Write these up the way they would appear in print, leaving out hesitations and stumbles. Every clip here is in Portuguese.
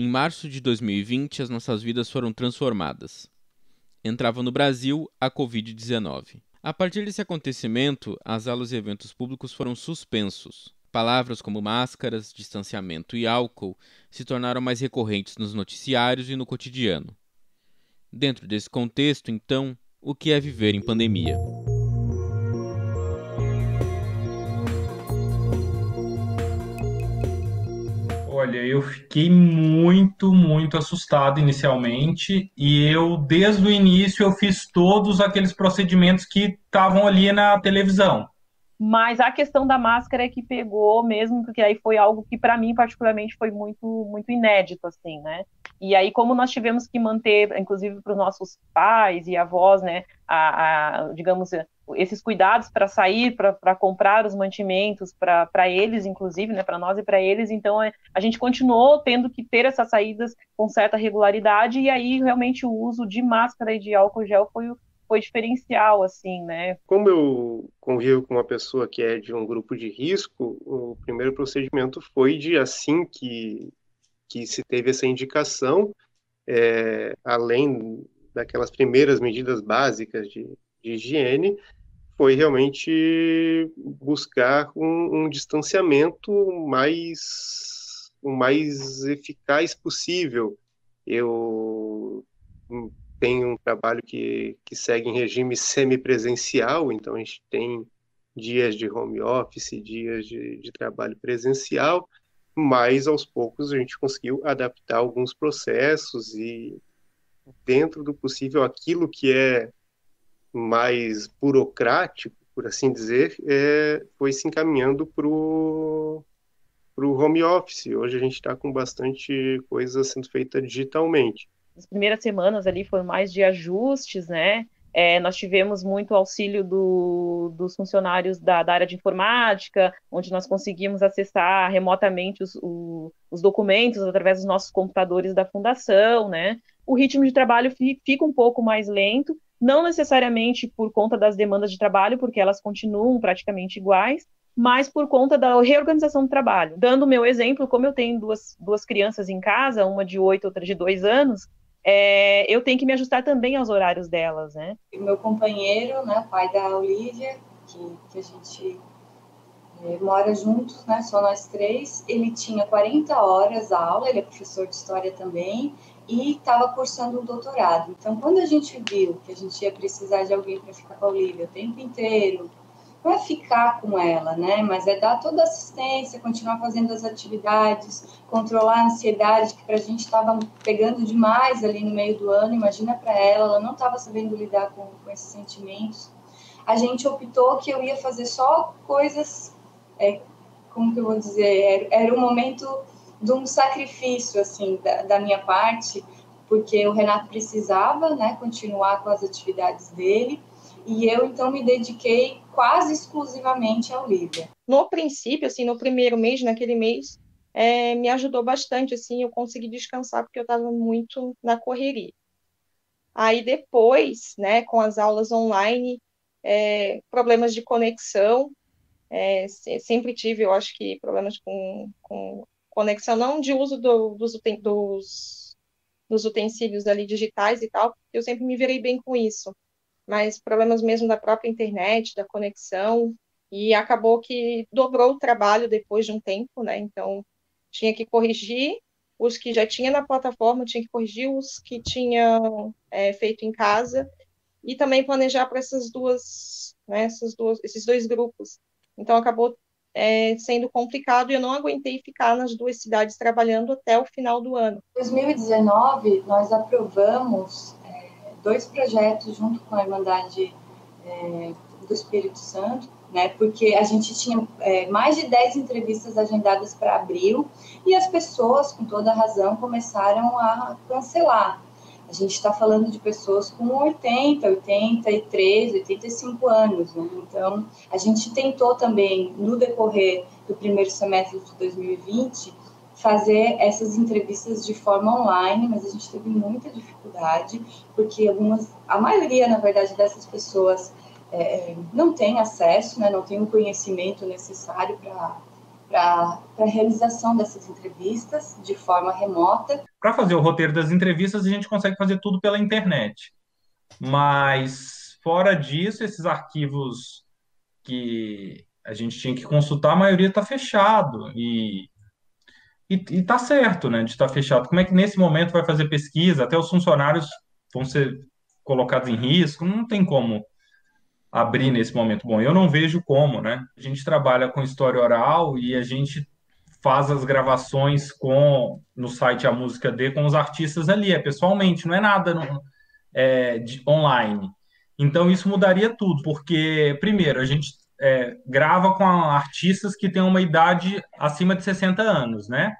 Em março de 2020, as nossas vidas foram transformadas. Entrava no Brasil a Covid-19. A partir desse acontecimento, as aulas e eventos públicos foram suspensos. Palavras como máscaras, distanciamento e álcool se tornaram mais recorrentes nos noticiários e no cotidiano. Dentro desse contexto, então, o que é viver em pandemia? Olha, eu fiquei muito assustado inicialmente e desde o início, eu fiz todos aqueles procedimentos que estavam ali na televisão. Mas a questão da máscara é que pegou mesmo, porque aí foi algo que para mim particularmente foi muito inédito assim, né? E aí como nós tivemos que manter, inclusive para os nossos pais e avós, né, digamos esses cuidados para sair, para comprar os mantimentos para eles, inclusive, né, para nós e para eles, então a gente continuou tendo que ter essas saídas com certa regularidade e aí realmente o uso de máscara e de álcool gel foi diferencial, assim, né? Como eu convivo com uma pessoa que é de um grupo de risco, o primeiro procedimento foi de assim que se teve essa indicação, além daquelas primeiras medidas básicas de higiene, foi realmente buscar um distanciamento o mais eficaz possível. Eu tenho um trabalho que segue em regime semipresencial, então a gente tem dias de home office, dias de trabalho presencial, mas aos poucos a gente conseguiu adaptar alguns processos e, dentro do possível, aquilo que é mais burocrático, por assim dizer, foi se encaminhando para o home office. Hoje a gente está com bastante coisa sendo feita digitalmente. As primeiras semanas ali foram mais de ajustes, né? Nós tivemos muito auxílio dos funcionários da área de informática, onde nós conseguimos acessar remotamente os documentos através dos nossos computadores da fundação, né? O ritmo de trabalho fica um pouco mais lento, não necessariamente por conta das demandas de trabalho, porque elas continuam praticamente iguais, mas por conta da reorganização do trabalho. Dando o meu exemplo, como eu tenho duas crianças em casa, uma de 8 outra de 2 anos, eu tenho que me ajustar também aos horários delas, né? O meu companheiro, né, pai da Olivia, que a gente mora juntos, né, só nós três, ele tinha 40 horas aula, ele é professor de história também, e estava cursando um doutorado. Então, quando a gente viu que a gente ia precisar de alguém para ficar com a Olivia o tempo inteiro, não é ficar com ela, né? Mas é dar toda a assistência, continuar fazendo as atividades, controlar a ansiedade, que para a gente estava pegando demais ali no meio do ano. Imagina para ela não estava sabendo lidar com esses sentimentos. A gente optou que eu ia fazer só coisas, como que eu vou dizer? Era um momento de um sacrifício, assim, da minha parte, porque o Renato precisava, né, continuar com as atividades dele. E eu, então, me dediquei quase exclusivamente à Olivia. No princípio, assim, no primeiro mês, naquele mês, me ajudou bastante, assim, eu consegui descansar porque eu estava muito na correria. Aí depois, né, com as aulas online, problemas de conexão, sempre tive, eu acho que problemas com conexão, não de uso dos utensílios ali digitais e tal, eu sempre me virei bem com isso, mas problemas mesmo da própria internet, da conexão, e acabou que dobrou o trabalho depois de um tempo, né? Então, tinha que corrigir os que já tinha na plataforma, tinha que corrigir os que tinham feito em casa, e também planejar para né, esses dois grupos. Então, acabou sendo complicado e eu não aguentei ficar nas duas cidades trabalhando até o final do ano. Em 2019, nós aprovamos 2 projetos junto com a Irmandade do Espírito Santo, né, porque a gente tinha mais de 10 entrevistas agendadas para abril e as pessoas, com toda razão, começaram a cancelar. A gente está falando de pessoas com 80, 83, 85 anos, né? Então, a gente tentou também, no decorrer do primeiro semestre de 2020, fazer essas entrevistas de forma online, mas a gente teve muita dificuldade, porque a maioria, na verdade, dessas pessoas não tem acesso, né, não tem o conhecimento necessário para para a realização dessas entrevistas de forma remota. Para fazer o roteiro das entrevistas, a gente consegue fazer tudo pela internet. Mas, fora disso, esses arquivos que a gente tinha que consultar, a maioria está fechado. E tá certo, né, de estar fechado. Como é que nesse momento vai fazer pesquisa? Até os funcionários vão ser colocados em risco. Não tem como abrir nesse momento. Bom, eu não vejo como, né? A gente trabalha com história oral e a gente faz as gravações no site A Música D com os artistas ali, pessoalmente, não é nada online. Então, isso mudaria tudo, porque, primeiro, a gente grava com artistas que têm uma idade acima de 60 anos, né?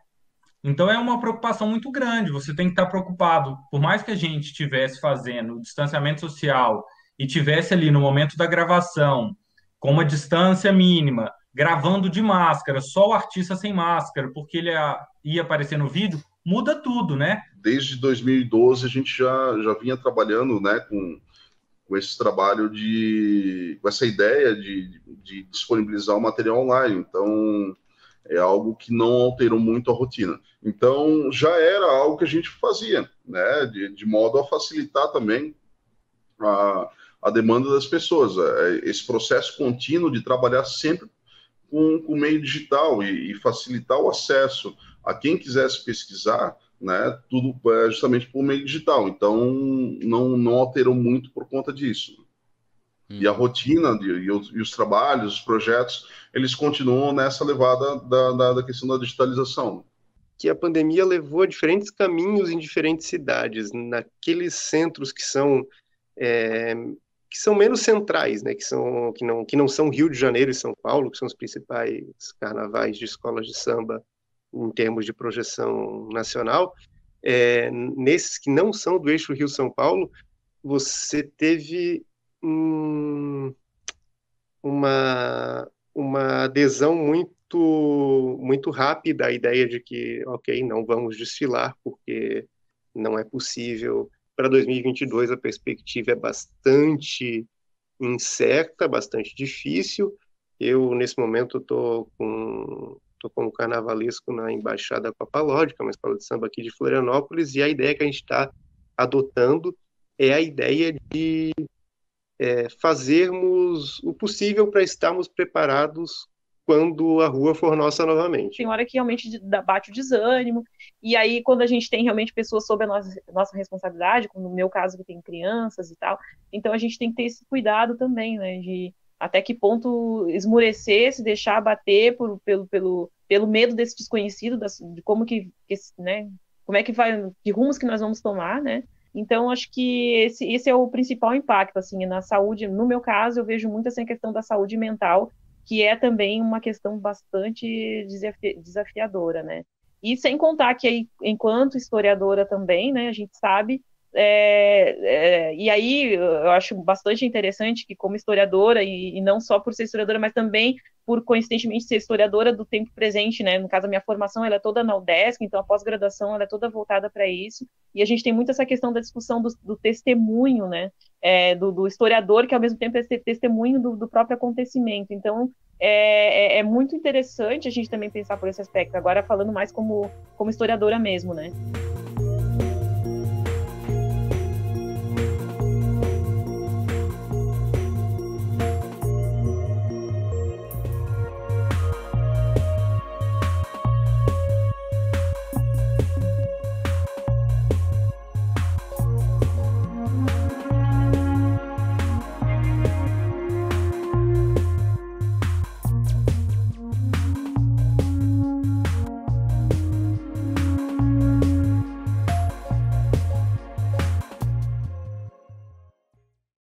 Então, é uma preocupação muito grande. Você tem que estar preocupado, por mais que a gente estivesse fazendo o distanciamento social e tivesse ali no momento da gravação, com uma distância mínima, gravando de máscara, só o artista sem máscara, porque ele ia aparecer no vídeo, muda tudo, né? Desde 2012 a gente já vinha trabalhando, né, com esse trabalho com essa ideia de disponibilizar o material online. Então, é algo que não alterou muito a rotina. Então, já era algo que a gente fazia, né, de modo a facilitar também a demanda das pessoas. Esse processo contínuo de trabalhar sempre com o meio digital e facilitar o acesso a quem quisesse pesquisar, né, tudo justamente por meio digital. Então, não alterou muito por conta disso. E a rotina e os trabalhos, os projetos, eles continuam nessa levada da questão da digitalização. Que a pandemia levou a diferentes caminhos em diferentes cidades, naqueles centros que são menos centrais, né, que não são Rio de Janeiro e São Paulo, que são os principais carnavais de escolas de samba em termos de projeção nacional. Nesses que não são do eixo Rio-São Paulo, você teve uma adesão muito rápida à ideia de que, ok, não vamos desfilar porque não é possível. Para 2022 a perspectiva é bastante incerta, bastante difícil. Eu, nesse momento, estou como carnavalesco na Embaixada Papalógica, que é uma escola de samba aqui de Florianópolis, e a ideia que a gente está adotando é a ideia de fazermos o possível para estarmos preparados quando a rua for nossa novamente. Tem hora que realmente bate o desânimo, e aí quando a gente tem realmente pessoas sob a nossa responsabilidade, como no meu caso que tem crianças e tal, então a gente tem que ter esse cuidado também, né, de até que ponto esmurecer, se deixar abater pelo medo desse desconhecido, de como que né, como é que vai, que rumos que nós vamos tomar, né? Então, acho que esse é o principal impacto, assim, na saúde. No meu caso, eu vejo muito essa questão da saúde mental, que é também uma questão bastante desafiadora, né? E sem contar que, aí, enquanto historiadora também, né, a gente sabe, e aí eu acho bastante interessante que como historiadora, e não só por ser historiadora, mas também por coincidentemente ser historiadora do tempo presente, né, no caso a minha formação ela é toda na UDESC, então a pós-graduação ela é toda voltada para isso, e a gente tem muito essa questão da discussão do testemunho, né, do historiador que ao mesmo tempo é testemunho do próprio acontecimento, então é muito interessante a gente também pensar por esse aspecto, agora falando mais como historiadora mesmo, né.